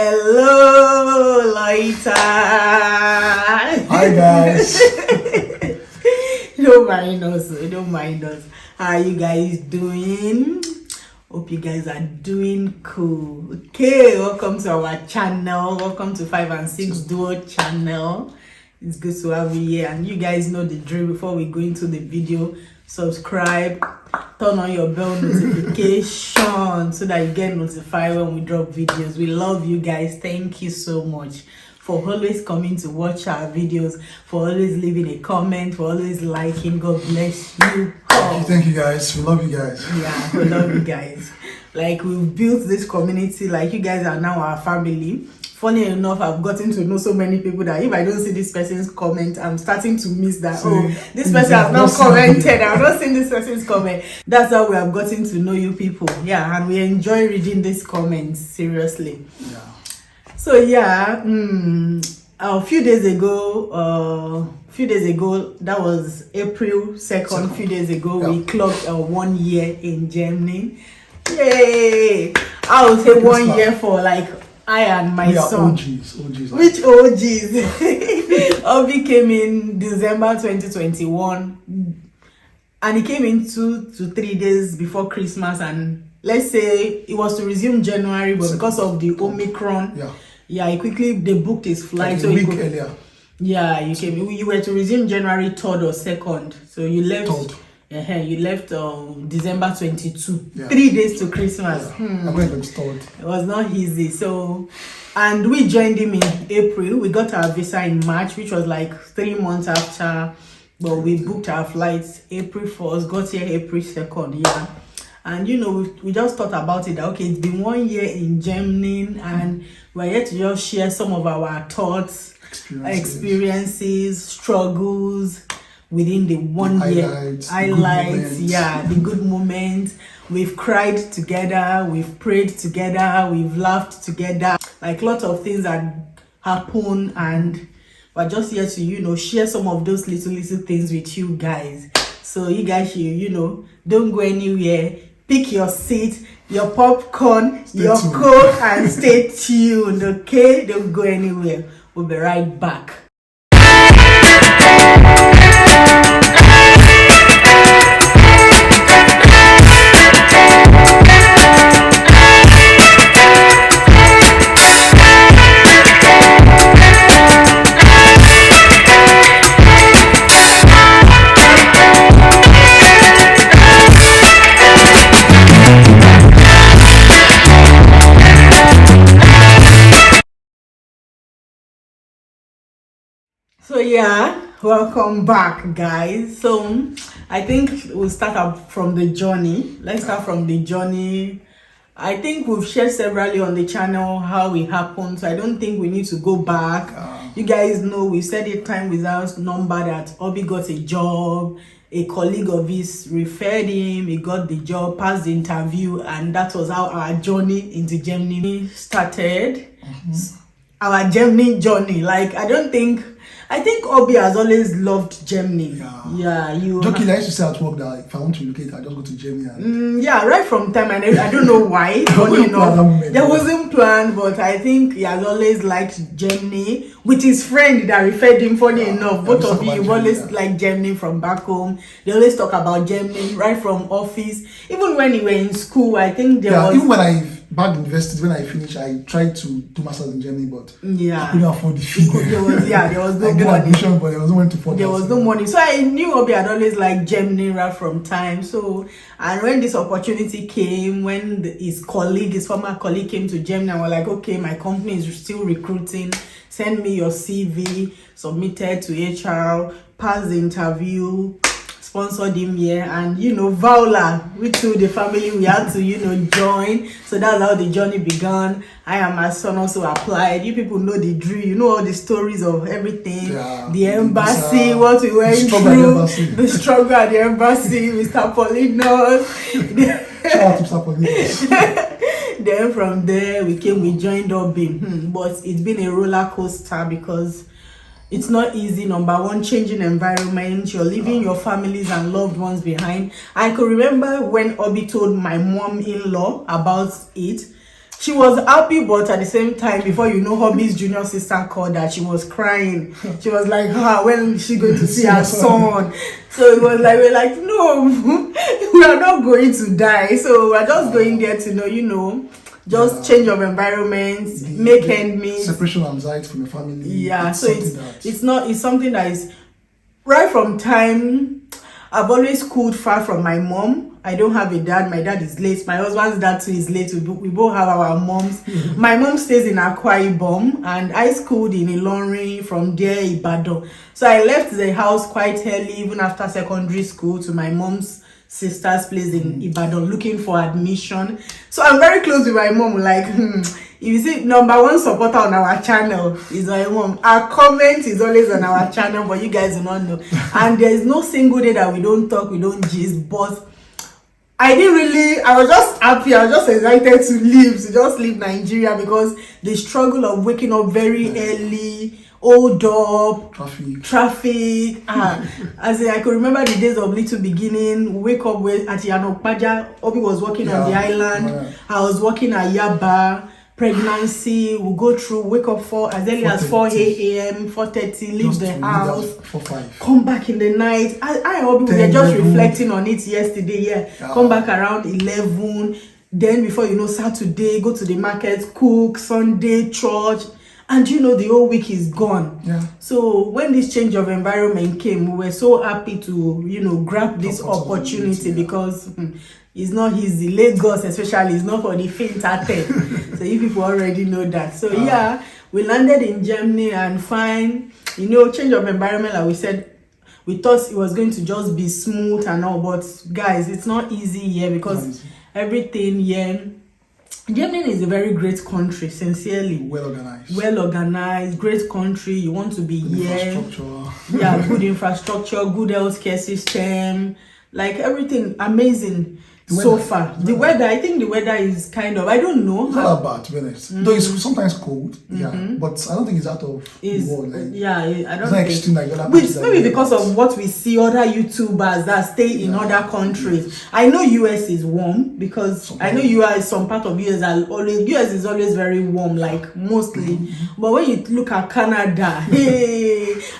Hello, Loita. Hi, guys. Don't mind us. How are you guys doing? Hope you guys are doing cool. Okay, welcome to our channel. Welcome to 5 and 6 Duo channel. It's good to have you here, and you guys know the drill. Before we go into the video, subscribe, turn on your bell notification so that you get notified when we drop videos. We love you guys. Thank you so much for always coming to watch our videos, for always leaving a comment, for always liking. God bless you all. Thank you guys. We love you guys. Yeah, we love you guys. Like, we've built this community. Like, you guys are now our family. Funny enough, I've gotten to know so many people that if I don't see this person's comment, I'm starting to miss that. This person has not commented. I've not seen this person's comment. That's how we have gotten to know you people. Yeah, and we enjoy reading these comments, seriously. Yeah. So yeah, a few days ago, that was April 2nd. A few days ago, we clocked 1 year in Germany. Yay! I would say 1 year for like I and my son. OGs. Which OGs? Obi came in December 2021, and he came in 2 to 3 days before Christmas. And let's say it was to resume January, but because of the Omicron, they booked his flight. Like a week earlier. Yeah, you came. You were to resume January 3rd or 2nd, so you left. 3rd. You left December 22, 3 days to Christmas. I'm going to start. It was not easy. So, and we joined him in April. We got our visa in March, which was like 3 months after. But we booked our flights April 1st, got here April 2nd. Yeah. And you know, we just thought about it. That, okay, it's been 1 year in Germany, and we're here to just share some of our thoughts, experiences, struggles within the 1 year. Highlights, the good moments. We've cried together, we've prayed together, we've laughed together. Like, lots of things that happen, and we're just here to, share some of those little things with you guys. So you guys should, don't go anywhere. Pick your seat, your popcorn, your coke, and stay tuned, okay? Don't go anywhere. We'll be right back. So yeah, welcome back, guys. So I think we'll start up from the journey. Let's start from the journey. I think we've shared severally on the channel how it happened, so I don't think we need to go back. You guys know we said it time without number that Obi got a job. A colleague of his referred him, he got the job, passed the interview, and that was how our journey into Germany started. Our Germany journey. Like, I think Obi has always loved Germany. Jokingly, I used to say at work that if I want to relocate, I just go to Germany. Right from time, and I don't know why. Funny enough, there wasn't planned, but I think he has always liked Germany. With his friend that referred him, funny enough, both of you always liked Germany from back home. They always talk about Germany right from office. Even when he were in school, I think there was. Even when back in university, when I finished, I tried to do masters in Germany, but I couldn't afford the fee. There was no money. Admission, but there was no one to afford. There was no money, so I knew Obi had always liked Germany right from time. So, and when this opportunity came, when his former colleague came to Germany, I was like, okay, my company is still recruiting. Send me your CV. Submitted to HR, passed the interview. Sponsored him here, and Vaula, we too, the family, we had to join. So that's how the journey began. I and my son also applied. You people know the drill, you know all the stories of everything. The embassy, what we went through, the struggle at the embassy, Mr. Polinos. Shout out to Mr. Polinos. Then from there we joined Obi. But it's been a roller coaster because it's not easy. Number one, changing environment. You're leaving your families and loved ones behind. I could remember when Obi told my mom-in-law about it. She was happy, but at the same time, before you know, Hobby's junior sister called her. She was crying. She was like, when is she going to see her son? So it was like, we're like, no, we are not going to die. So we're just going there to know, just change of environment, make end meet. Separation anxiety from your family. Yeah, so it's something that is right from time. I've always schooled far from my mom. I don't have a dad. My dad is late. My husband's dad too is late. We both have our moms. My mom stays in Akwa Ibom, and I schooled in Ilorin, from there Ibadan. So I left the house quite early, even after secondary school, to my mom's sister's place in Ibadan, looking for admission. So I'm very close with my mom. Like, you see, number one supporter on our channel is my mom. Our comment is always on our channel, but you guys do not know. And there is no single day that we don't talk, we don't gist. But I was just happy, I was just excited to just leave Nigeria, because the struggle of waking up very early, hold up, traffic. As I could remember the days of little beginning, wake up at Yanokpaja. Obi was working on the island. I was working at Yaba. Pregnancy, we'll go through, wake up as early as 4 a.m., 4:30, leave the house, 4-5. Come back in the night. I hope we were just reflecting on it yesterday. Come back around 11. Then before you know, Saturday, go to the market, cook, Sunday, church. And the whole week is gone. So when this change of environment came, we were so happy to, grab this opportunity, because it's not easy. Lagos especially is not for the faint-hearted. So you people already know that. So we landed in Germany, and fine. Change of environment, like we said, we thought it was going to just be smooth and all, but guys, it's not easy here, because everything here. Germany is a very great country, sincerely. Well organized, great country. You want to be here. Good infrastructure, good healthcare system, like everything amazing. So far, the weather, I think the weather is kind of, I don't know. It's not that bad, to be honest. Though it's sometimes cold, but I don't think it's out of the world. I don't think. Extreme like other countries. Maybe because of what we see other YouTubers that stay in other countries. I know US is warm, because I know US, some part of US US is always very warm, like mostly. But when you look at Canada,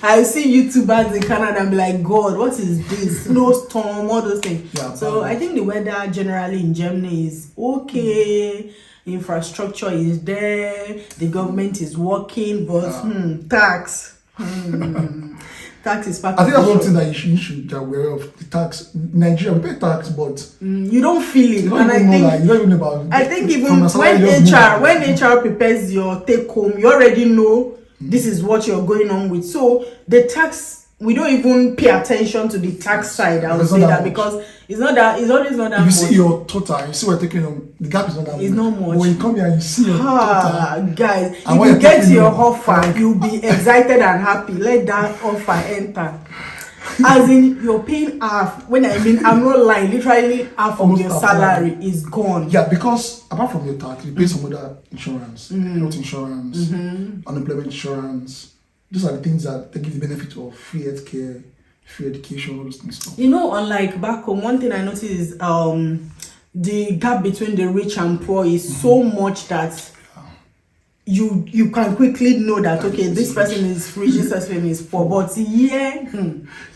I see YouTubers in Canada and be like, God, what is this? Snowstorm, all those things. So I think the weather generally in Germany is okay. Infrastructure is there, the government is working, but tax is part of it. I think that's one thing that you should be aware of. The tax. Nigeria, we pay tax, but you don't feel it. You don't even know about. I think even when HR prepares your take home, you already know this is what you're going on with. So the tax, we don't even pay attention to the tax side. I would say that because it's always not that much. You see your total, you see what you're taking on, the gap is not that much. It's not much. But when you come here and you see your total, guys, if you get your offer, you'll be excited and happy. Let that offer enter. As in, you're paying half. When I mean, I'm not lying, literally half of your salary is gone. Yeah, because apart from your tax, you pay some other insurance, health insurance, unemployment insurance. Those are the things that they give the benefit of free healthcare, free education, all those things. Unlike back home, one thing I noticed is the gap between the rich and poor is so much that you can quickly know that this person is rich, this person is poor. But you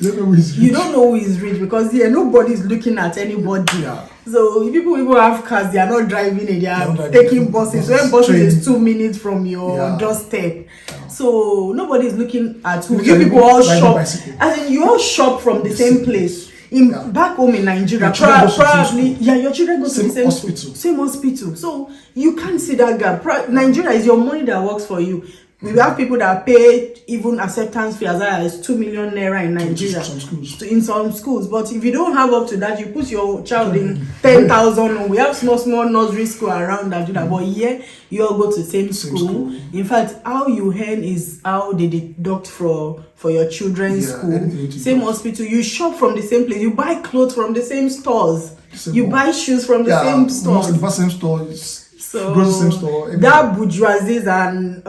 don't know who is rich, because nobody's looking at anybody. So if people have cars, they are not driving it, they are taking buses. So when buses is 2 minutes from your doorstep. So nobody's looking at who. You people all shop. As in, you all shop from the same place. Back home in Nigeria, probably your children go to the same hospital. So you can't see that gap. Nigeria is your money that works for you. We have people that pay even acceptance fee as high as 2 million naira in Nigeria in some schools. But if you don't have up to that, you put your child in 10,000. We have small nursery school around that do that. But here, you all go to the same school. In fact, how you earn is how they deduct for your children's school. Same hospital. You shop from the same place. You buy clothes from the same stores. You buy shoes from the same stores. The same stores. So that bourgeoisie and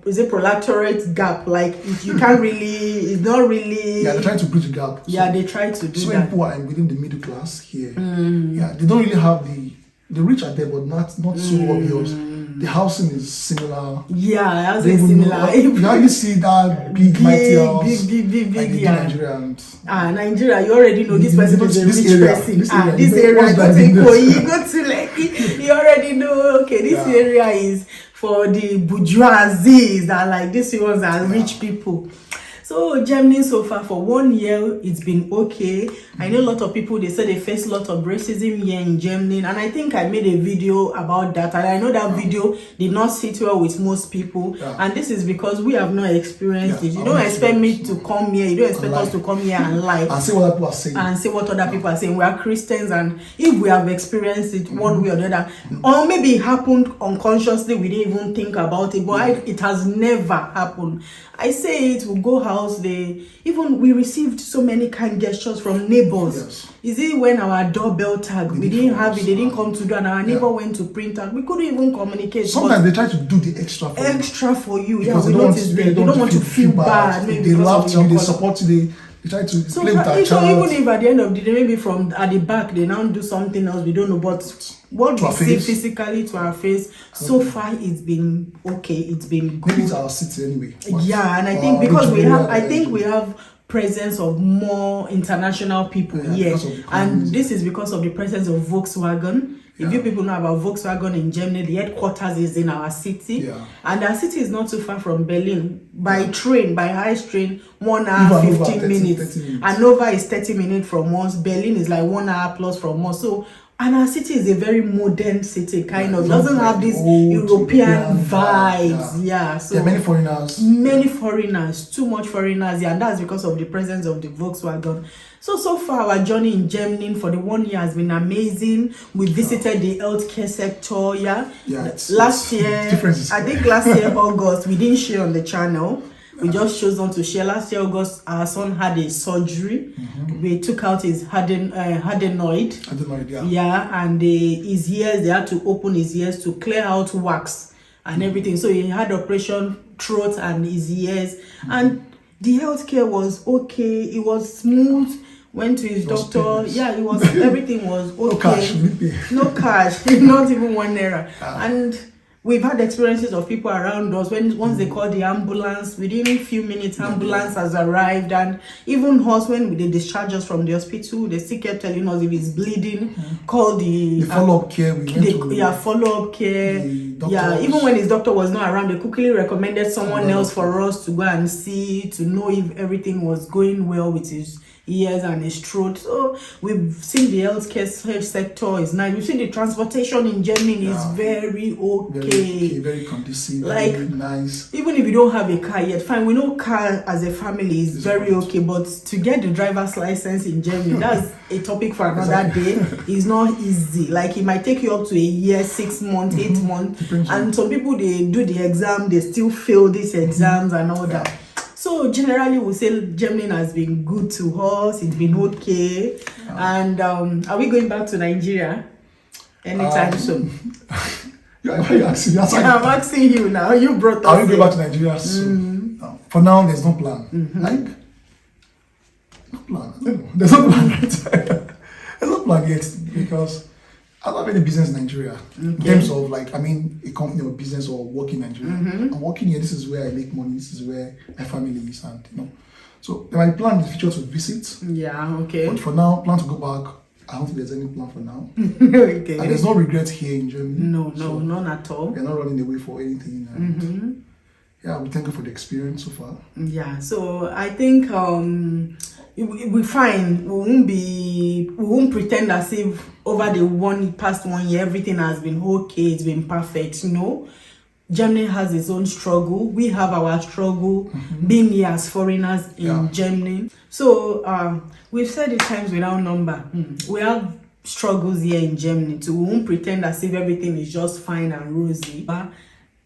is a proletariat gap, like you can't really, it's not really. Yeah, they're trying to bridge the gap. They try to do that. So people are within the middle class here. Yeah, they don't really have the rich are there, but not so obvious. The housing is similar. Yeah, house They is even similar. know, you hardly see that big mighty house big, like they do in yeah. Nigeria. And Nigeria, you already know this person is a this rich area, person. this area, This area, what's go to driving this? Ikoyi, go to Lekki. You already know, okay, this Yeah. area is for the bourgeoisies that like these ones are rich people. So Germany so far for 1 year, it's been okay. I know a lot of people, they say they face a lot of racism here in Germany. And I think I made a video about that. And I know that video did not sit well with most people. Yeah. And this is because we have not experienced it. You I don't won't expect me experience, to come here. You don't expect lie. us to come here and lie. And see what other people are saying. And say what other people are saying. We are Christians, and if we have experienced it one way or the other, or maybe it happened unconsciously, we didn't even think about it, but it has never happened. I say it, we go house, we received so many kind gestures from neighbors. Yes. Is it when our doorbell tag, we didn't have it, they didn't come to do, and our neighbor went to print out, we couldn't even communicate. Sometimes they try to do the extra for you. Extra for you, Because we noticed they they don't want to feel bad. Maybe They because laugh of to you, your they color. support you, they try to So play with our even child. if at the end of the day, maybe from at the back they now do something else, we don't know. But what To we our see face. physically to our face, so far it's been okay. It's been good. Maybe it's our city anyway. But Yeah, and I our think because we region, have, yeah, I think yeah. we have presence of more international people Yeah, here, because of the and economy. this is because of the presence of Volkswagen. If you people know about Volkswagen in Germany, the headquarters is in our city, Yeah. and our city is not too far from Berlin. By train, by high train, 1 hour, Even over 15 30 minutes. 30 minutes. Hanover is 30 minutes from us. Berlin is like 1 hour plus from us. So, and our city is a very modern city, kind Yeah, of. it's Doesn't not have like this old European European vibes. Yeah. So There are many foreigners. many foreigners, too much foreigners, yeah, and that's because of the presence of the Volkswagen. So far our journey in Germany for the 1 year has been amazing. We visited the healthcare sector, yeah. Last year, differences. I think last year August, we didn't share on the channel. We just chose not to share. Last year August, our son had a surgery. We took out his adenoid. Adenoid, yeah. Yeah, and his ears, they had to open his ears to clear out wax and everything. So he had operation throat and his ears, and the healthcare was okay. It was smooth. Went to his doctor. painless. Yeah, it was everything was okay. No cash, No cash, not even 1 naira. And we've had experiences of people around us once they call the ambulance, within a few minutes ambulance has arrived, and even us when they discharge us from the hospital, they still kept telling us if it's bleeding, call the follow-up care. We went to follow-up care. the Yeah, doctors. even when his doctor was not around, they quickly recommended someone Another else for us to go and see, to know if everything was going well with his ears and his throat. So we've seen the healthcare sector is nice. We've seen the transportation in Germany is very okay. Very conducive, Like, very nice. Even if you don't have a car yet, fine. We know car as a family is very okay, but to get the driver's license in Germany, that's a topic for another day. It's not easy. Like, it might take you up to a year, 6 months, 8 months. Depends And some people, they do the exam, they still fail these exams and all that. So generally, we say Germany has been good to us. It's been okay. And are we going back to Nigeria anytime soon? Why are you asking? That's Yeah, I'm asking you now. You brought us. Are we here. going back to Nigeria soon? No. For now, there's no plan. Like, no plan. I don't know. There's no plan yet. There's no plan yet because I don't have any business in Nigeria. In terms of like, I mean, a company or business or work in Nigeria. I'm working here. This is where I make money. This is where my family is, and So my plan in the future to visit. Yeah. Okay. But for now, plan to go back. I don't think there's any plan for now. Okay. And there's no regret here in Germany. No, So none at all. we're not running away for anything. And yeah, we thank you for the experience so far. Yeah, so I think we fine. We won't pretend as if over the past 1 year everything has been okay, it's been perfect. No. Germany has its own struggle. We have our struggle being here as foreigners in Germany. So we've said it times without number. We have struggles here in Germany too. We won't pretend as if everything is just fine and rosy. But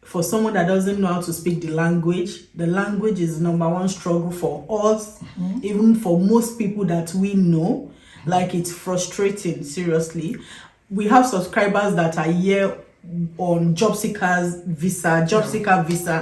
for someone that doesn't know how to speak the language is number one struggle for us, even for most people that we know. Like, it's frustrating, seriously. We have subscribers that are here on job seeker visa,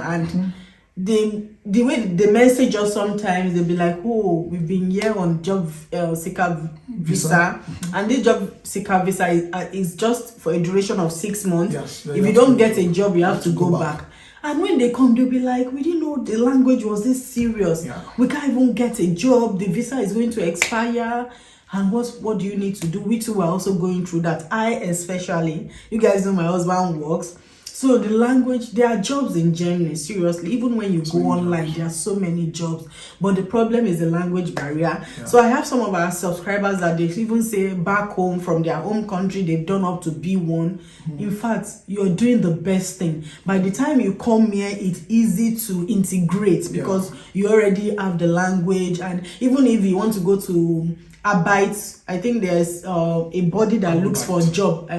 and the way they message us sometimes, they'll be like, oh, we've been here on job seeker visa, and this job seeker visa is just for a duration of 6 months. Yes, if you don't get a job, you have to go back. And when they come, they'll be like, we didn't know the language was this serious. Yeah. We can't even get a job. The visa is going to expire. And what do you need to do? We too are also going through that. I especially, you guys know my husband works. So the language, there are jobs in Germany, seriously. Even when you go online, there are so many jobs. But the problem is the language barrier. Yeah. So I have some of our subscribers that they even say back home from their home country, they've done up to B1. In fact, you're doing the best thing. By the time you come here, it's easy to integrate because you already have the language. And even if you want to go to Arbeit, I think there's a body that looks for job.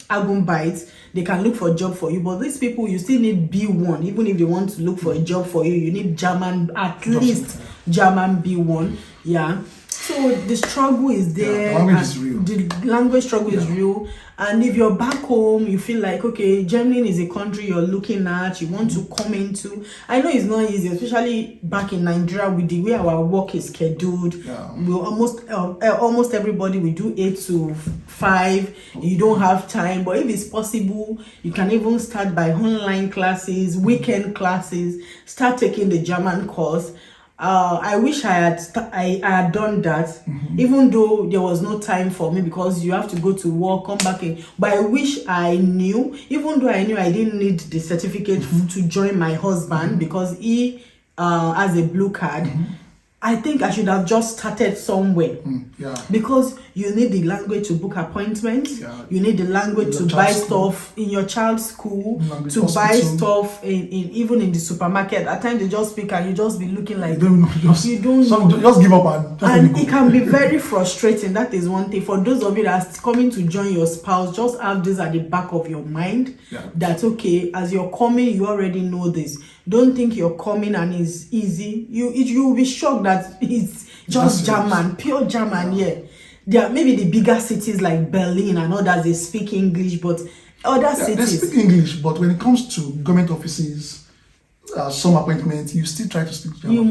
Arbeit. They can look for a job for you, but these people, you still need B1. Even if they want to look for a job for you, you need German, at least German B1. Yeah. So the struggle is there. The language is real. The language struggle is real. And if you're back home, you feel like, okay, Germany is a country you're looking at, you want to come into. I know it's not easy, especially back in Nigeria with the way our work is scheduled. We almost everybody, we do 8 to 5. You don't have time. But if it's possible, you can even start by online classes, weekend classes, start taking the German course. I wish I had done that, even though there was no time for me because you have to go to work, come back in. But I wish I knew, even though I knew I didn't need the certificate to join my husband because he has a blue card. I think I should have just started somewhere. Because you need the language to book appointments. You need the language to buy stuff in your child's school, to buy stuff even in the supermarket. At times they just speak and you just be looking like you don't know. Just give up and it can be very frustrating. That is one thing. For those of you that are coming to join your spouse, just have this at the back of your mind. That okay, as you're coming, you already know this. Don't think you're coming and it's easy. You will be shocked that it's just German, pure German. There are maybe the bigger cities like Berlin and others, they speak English, but other cities they speak English. But when it comes to government offices, some appointments, you still try to speak German. You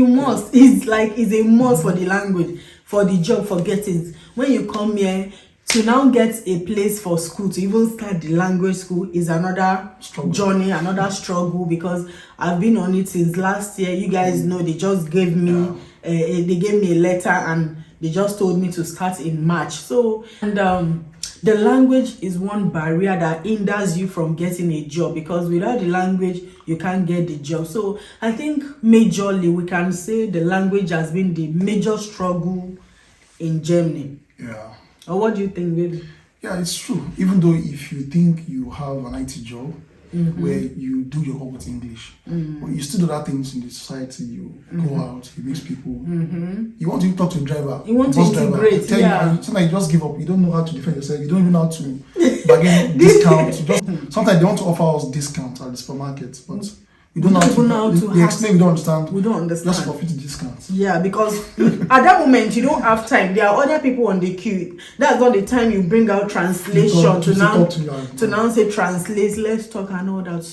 must. It's a must for the language, for the job, for getting. When you come here, to now get a place for school, to even start the language school is another journey, another struggle, because I've been on it since last year. You guys know they just gave me a letter and they just told me to start in March. So, and the language is one barrier that hinders you from getting a job, because without the language, you can't get the job. So I think majorly we can say the language has been the major struggle in Germany. Or what do you think, baby? Yeah, it's true. Even though if you think you have an IT job where you do your work with English, but you still do other things in the society, you go out, you meet people, you want to talk to a driver, you want to integrate, sometimes you just give up, you don't know how to defend yourself, you don't even know how to bargain discount. Sometimes they want to offer us discounts at the supermarket, but we don't know how to they explain, we don't understand. Just for 50 discounts. Yeah, because at that moment you don't have time. There are other people on the queue. That's not the time you bring out translation to now say translate, let's talk and all that.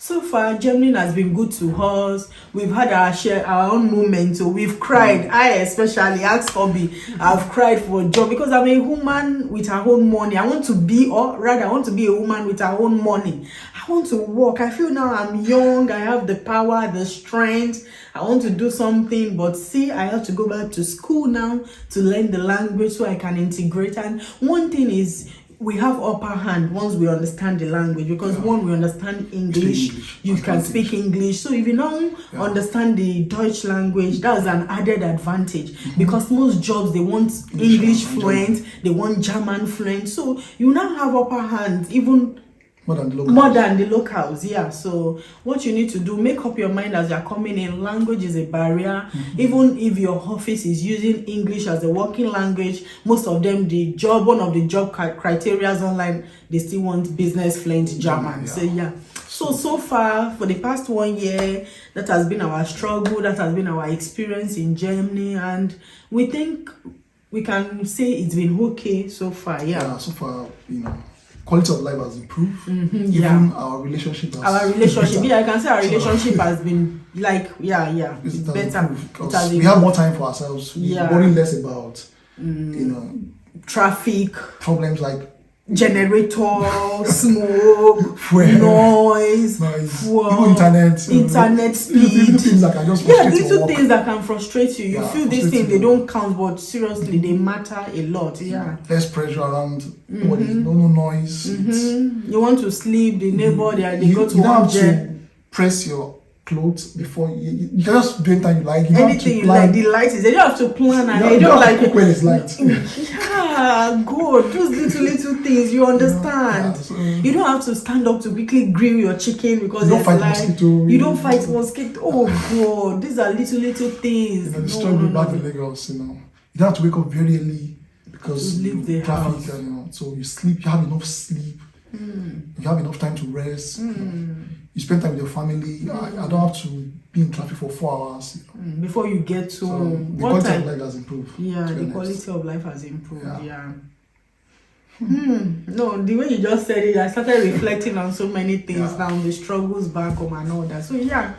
So far, Germany has been good to us. We've had our own moments. So we've cried. I especially, asked hobby, I've cried for a job because I'm a woman with her own money. I want to be a woman with her own money. I want to work. I feel now I'm young. I have the power, the strength. I want to do something. But see, I have to go back to school now to learn the language so I can integrate. And one thing is, we have upper hand once we understand the language, because one, we understand English. You can speak English. So if you now understand the Dutch language, that's an added advantage, because most jobs, they want English fluent, they want German fluent. So you now have upper hand, even more than the locals. So what you need to do, make up your mind as you're coming in. Language is a barrier. Even if your office is using English as a working language, most of them, one of the job criteria online, they still want business fluent German. So far, for the past 1 year, that has been our struggle, that has been our experience in Germany, and we think we can say it's been okay so far. So far, quality of life has improved. Yeah. Even our relationship has Our relationship, better. yeah, I can say our So, relationship has been like, it's it has better. improved It because has we have more time for ourselves. We Yeah. worry less about you know traffic, problems like generator, smoke, fuel, noise, fuel, even internet internet speed. little things that can just Yeah, frustrate your little work. things that can frustrate you. You Yeah, feel these frustrate things, they you. don't count, but seriously, they matter a lot. Yeah. Less pressure around. No noise. You want to sleep, the neighbor, they go to you don't one have jet. to press your clothes before you can just do anytime you like. You don't have Anything to you plan. like, the light is, they don't have to plan ahead. You You don't don't have to like cook when it's light. Yeah, good. Those little things, you understand. Yeah, so You don't have to stand up to quickly grill your chicken because you don't there's fight light. mosquito. You don't fight mosquito. Oh God, these are little things. The story back in Lagos, you don't have to wake up very early because To leave the traffic, house. and, so you sleep. You have enough sleep. You have enough time to rest. You spend time with your family. I don't have to be in traffic for 4 hours. Before you get to So the what quality time? of life has improved. Yeah, to be the honest. quality of life has improved. Yeah. Yeah. No, the way you just said it, I started reflecting on so many things now, the struggles back home and all that. So yeah,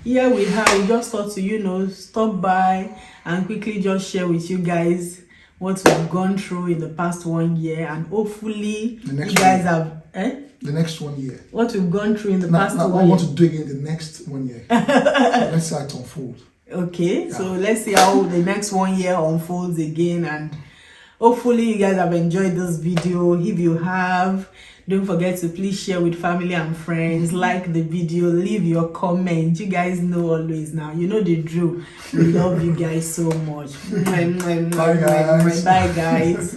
here we just thought to stop by and quickly just share with you guys what we've gone through in the past 1 year, and hopefully The next you guys one. have The next 1 year. what we've gone through in the Now, past 1 I year. want to do again the next 1 year. So let's see how it unfolds. Okay, so let's see how the next 1 year unfolds again, and hopefully you guys have enjoyed this video. If you have, don't forget to please share with family and friends, like the video, leave your comment. You guys know always now, you know the drill. We love you guys so much. Bye, guys. Bye guys.